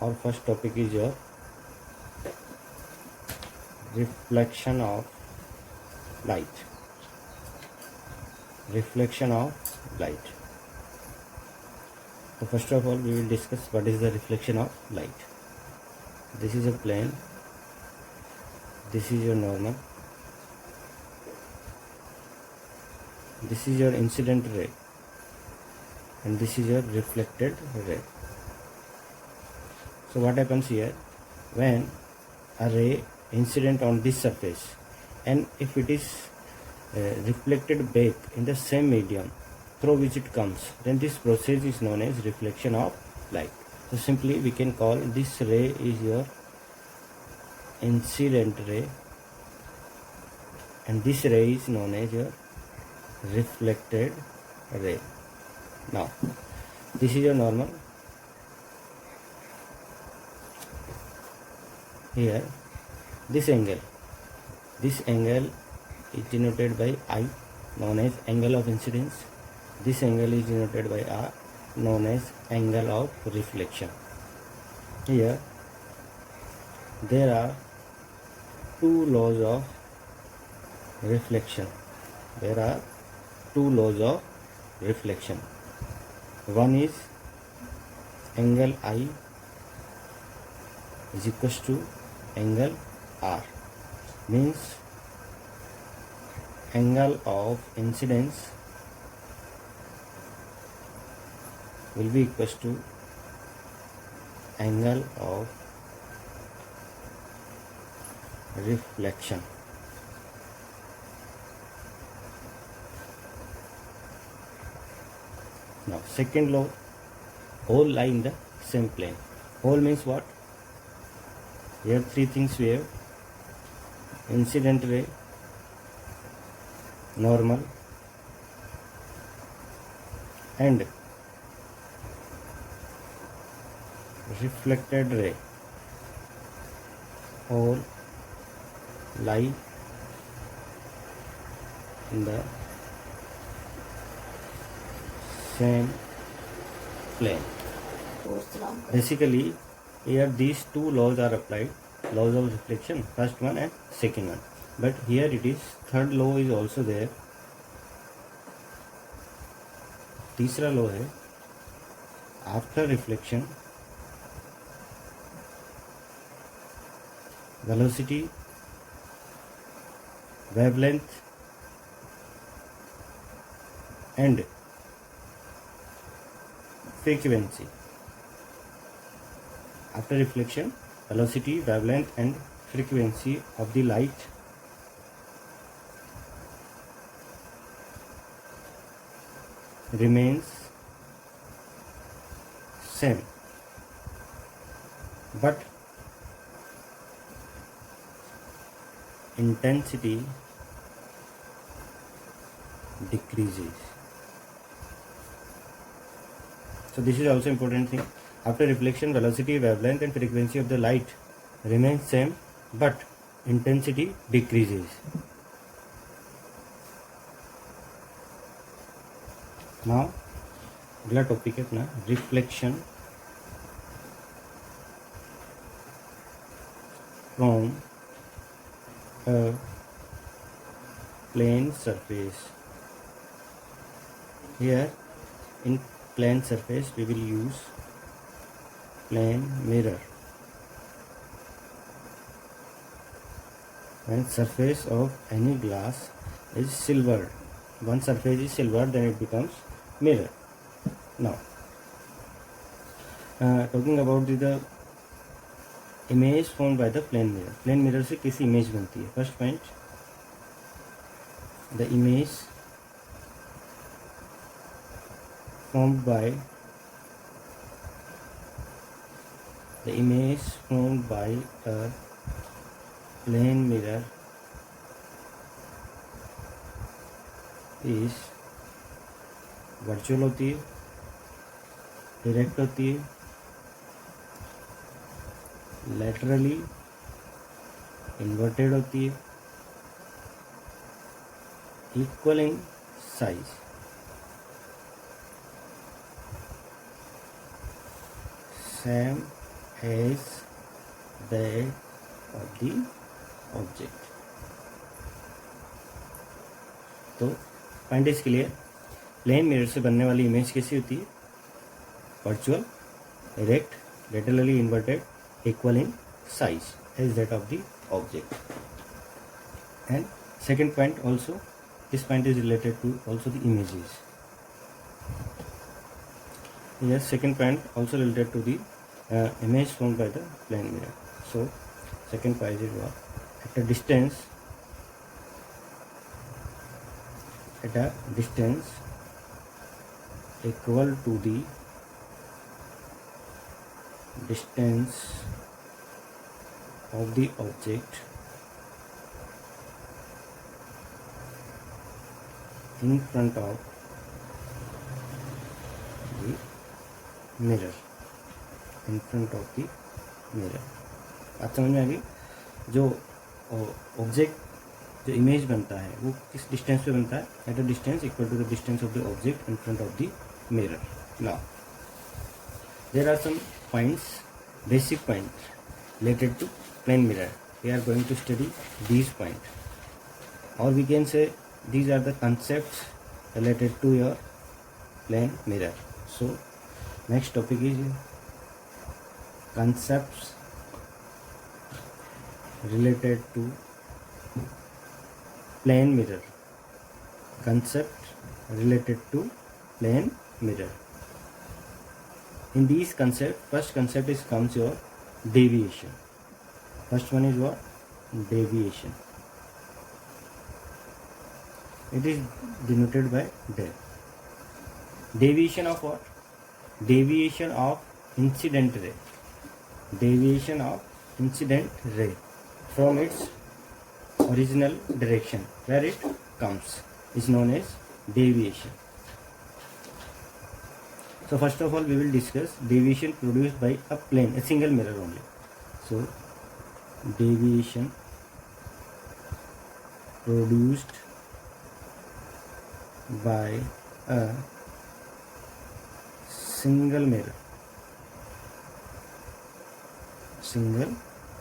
our first topic is your reflection of light. Reflection of light. So first of all, we will discuss what is the reflection of light. This is a plane. This is your normal. This is your incident ray, and this is your reflected ray. So what happens here, when a ray incident on this surface, and if it is reflected back in the same medium through which it comes, then this process is known as reflection of light. So simply we can call this ray is your incident ray, and this ray is known as your reflected ray. Now this is your normal. Here this angle is denoted by I, known as angle of incidence. This angle is denoted by R, known as angle of reflection. Here there are two laws of reflection. There are two laws of reflection. One is angle I is equals to angle R, means angle of incidence will be equals to angle of reflection. Now second law, all lie in the same plane. All means what? Here three things we have: incident ray, normal, and reflected ray. All lie in the same plane. Basically, here these two laws are applied, laws of reflection, first one and second one. But here it is, third law is also there. तीसरा law है, after reflection, velocity, wavelength, and frequency. After reflection, velocity, wavelength, and frequency of the light remains same, but intensity decreases. So this is also important thing. After reflection, velocity, wavelength, and frequency of the light remains same, but intensity decreases. Now अगला topic है अपना reflection from a plane surface. Here in plane surface we will use plane mirror. When surface of any glass is silvered, one surface is silvered, then it becomes mirror. Now talking about the image formed by the plane mirror. Plane mirror से किसी image बनती है. First point, the image formed by a plane mirror is virtual होती है, direct होती है, laterally inverted होती है, equal in size, same as that of the object. तो point is clear. Plane mirror से बनने वाली इमेज कैसी होती है? Virtual, erect, laterally inverted, equal in size as that of the object. And second point also, this point is related to also the images. Yes, second point also related to the image formed by the plane mirror. So second point is what? At a distance equal to the distance of the object in front of the mirror. In front of the mirror. बात समझ में आ गई? जो object, जो image बनता है वो किस डिस्टेंस पे बनता है? At a distance equal to the distance of the object in front of the mirror. Now there are some points, basic points related to plane mirror. We are going to study these points, or we can say these are the concepts related to your plane mirror. So next topic is concepts related to plane mirror. Concept related to plane mirror. In these concepts, first concept is comes your deviation. First one is what? Deviation. It is denoted by del. Deviation of what? Deviation of incident ray. Deviation of incident ray from its original direction where it comes is known as deviation. So first of all we will discuss deviation produced by a plane, a single mirror only. So deviation produced by a single mirror. Single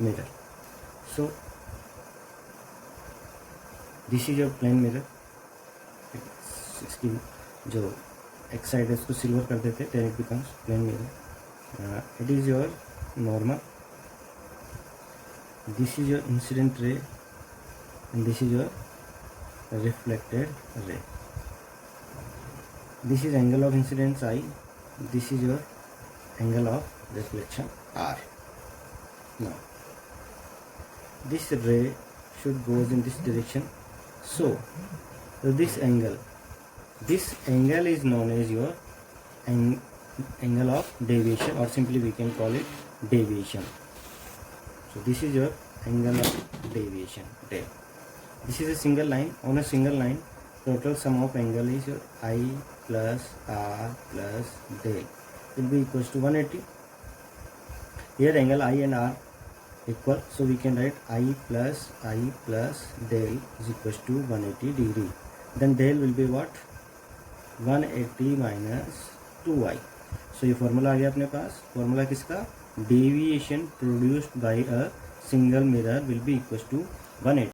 mirror. So this is your plane mirror. इसकी जो एक side है इसको silver कर देते हैं, then it becomes plane mirror. It is your normal. This is your incident ray and this is your reflected ray. This is angle of incidence I. This is your angle of reflection R. Now this ray should goes in this direction. So this angle is known as your angle of deviation, or simply we can call it deviation. So this is your angle of deviation, del. This is a single line. On a single line, total sum of angle is your I plus R plus del will be equals to 180. Here angle I and R equal, so we can write I plus del is equals to 180 degree. Then del will be what? 180 minus 2i. So ये formula आ गया अपने पास. Formula किसका? Deviation produced by a single mirror will be equal to 180